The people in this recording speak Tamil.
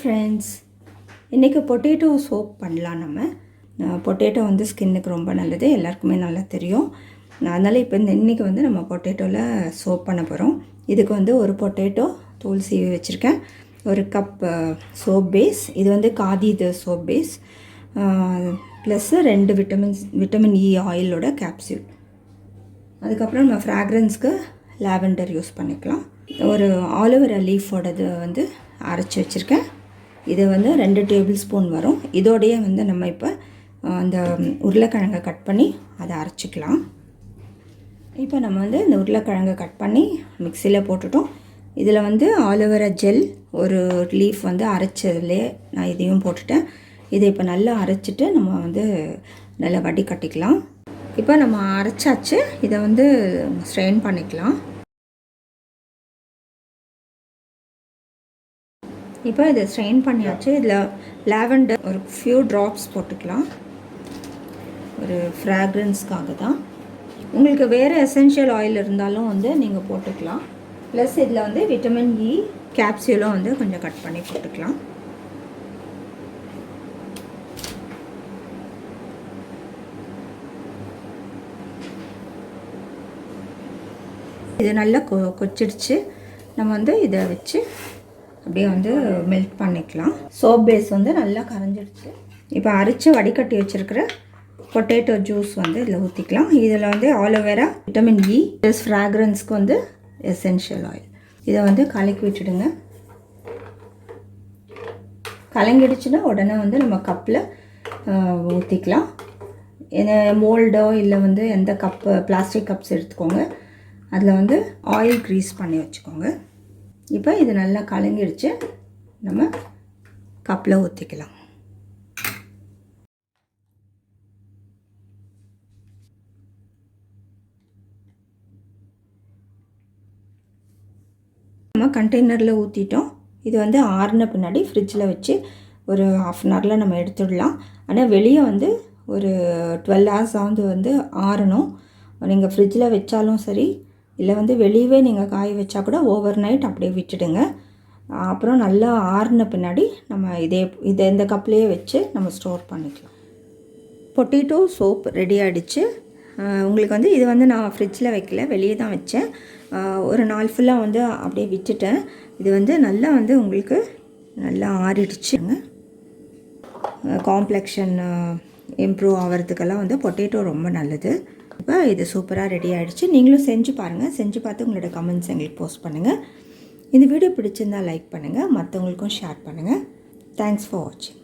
ஃப்ரெண்ட்ஸ், இன்றைக்கி பொட்டேட்டோ சோப் பண்ணலாம். பொட்டேட்டோ வந்து ஸ்கின்னுக்கு ரொம்ப நல்லது, எல்லாருக்குமே நல்லா தெரியும். அதனால் இப்போ இன்றைக்கி வந்து நம்ம பொட்டேட்டோவில் சோப் பண்ண போகிறோம். இதுக்கு வந்து ஒரு பொட்டேட்டோ தோல் சீவி வச்சுருக்கேன், ஒரு கப் சோப் பேஸ், இது வந்து காதி இது soap base, plus 2 vitamin E ஆயிலோட கேப்சூல். அதுக்கப்புறம் நம்ம ஃப்ராக்ரன்ஸ்க்கு லாவெண்டர் யூஸ் பண்ணிக்கலாம். ஒரு ஆலோவேரா லீஃபோடது வந்து அரைச்சி வச்சுருக்கேன். இது வந்து 2 டேபிள் ஸ்பூன் வரும். இதோடையே வந்து நம்ம இப்போ அந்த உருளைக்கிழங்கை கட் பண்ணி அதை அரைச்சிக்கலாம். இப்போ நம்ம வந்து இந்த உருளைக்கிழங்கை கட் பண்ணி மிக்சியில் போட்டுட்டோம். இதில் வந்து ஆலோவேரா ஜெல் ஒரு லீஃப் வந்து அரைச்சதுலே நான் இதையும் போட்டுட்டேன். இதை இப்போ நல்லா அரைச்சிட்டு நம்ம வந்து நல்லா வடி கட்டிக்கலாம். இப்போ நம்ம அரைச்சாச்சு, இதை வந்து ஸ்ட்ரெயின் பண்ணிக்கலாம். இப்போ இதை ஸ்ட்ரெயின் பண்ணியாச்சு. இதில் லாவெண்டர் ஒரு ஃபியூ ட்ராப்ஸ் போட்டுக்கலாம், ஒரு ஃப்ராக்ரன்ஸ்க்காக தான். உங்களுக்கு வேறு எசென்ஷியல் ஆயில் இருந்தாலும் வந்து நீங்கள் போட்டுக்கலாம். ப்ளஸ் இதில் வந்து விட்டமின் இ கேப்சியூலும் வந்து கொஞ்சம் கட் பண்ணி போட்டுக்கலாம். இது நல்லா கொச்சிடுச்சு. நம்ம வந்து இதை வச்சு அப்படியே வந்து மெல்ட் பண்ணிக்கலாம். சோப் பேஸ் வந்து நல்லா கரைஞ்சிடுச்சு. இப்போ அரைச்சி வடிகட்டி வச்சுருக்கிற பொட்டேட்டோ ஜூஸ் வந்து இதில் ஊற்றிக்கலாம். இதில் வந்து ஆலோவேரா, விட்டமின் இ ப்ளஸ் ஃப்ராக்ரன்ஸ்க்கு வந்து எசென்ஷியல் ஆயில். இதை வந்து கலக்கி விட்டுடுங்க. கலங்கிடுச்சுன்னா உடனே வந்து நம்ம கப்பில் ஊற்றிக்கலாம். மோல்டோ இல்லை வந்து எந்த கப்பு பிளாஸ்டிக் கப்ஸ் எடுத்துக்கோங்க, அதில் வந்து ஆயில் க்ரீஸ் பண்ணி வச்சுக்கோங்க. இப்போ இது நல்லா கலங்கிடுச்சு, நம்ம கப்பில் ஊற்றிக்கலாம். நம்ம கண்டெய்னரில் ஊற்றிட்டோம். இது வந்து ஆறின பின்னாடி ஃப்ரிட்ஜில் வச்சு ஒரு 1/2 அன் ஹவரில் நம்ம எடுத்துடலாம். ஆனால் வெளியே வந்து ஒரு 12 hours ஆகுது வந்து ஆறணும். நீங்கள் ஃப்ரிட்ஜில் வச்சாலும் சரி, இல்லை வந்து வெளியவே நீங்கள் காய வச்சா கூட ஓவர் நைட் அப்படியே விட்டுடுங்க. அப்புறம் நல்லா ஆறின பின்னாடி நம்ம இதை இந்த கப்லேயே வச்சு நம்ம ஸ்டோர் பண்ணிக்கலாம். பொட்டேட்டோ சோப் ரெடி ஆகிடுச்சு. உங்களுக்கு வந்து இது வந்து நான் ஃப்ரிட்ஜில் வைக்கல, வெளியே தான் வச்சேன். ஒரு நாள் ஃபுல்லாக வந்து அப்படியே விட்டுட்டேன். இது வந்து நல்லா வந்து உங்களுக்கு நல்லா ஆறிடுச்சுங்க. காம்ப்ளெக்ஷன் இம்ப்ரூவ் ஆகிறதுக்கெல்லாம் வந்து பொட்டேட்டோ ரொம்ப நல்லது. இப்போ இது சூப்பராக ரெடி ஆகிடுச்சு. நீங்களும் செஞ்சு பாருங்கள். செஞ்சு பார்த்து உங்களோட கமெண்ட்ஸ் எங்களுக்கு போஸ்ட் பண்ணுங்கள். இந்த வீடியோ பிடிச்சிருந்தால் லைக் பண்ணுங்கள், மற்றவங்களுக்கும் ஷேர் பண்ணுங்கள். தேங்க்ஸ் ஃபார் வாட்சிங்.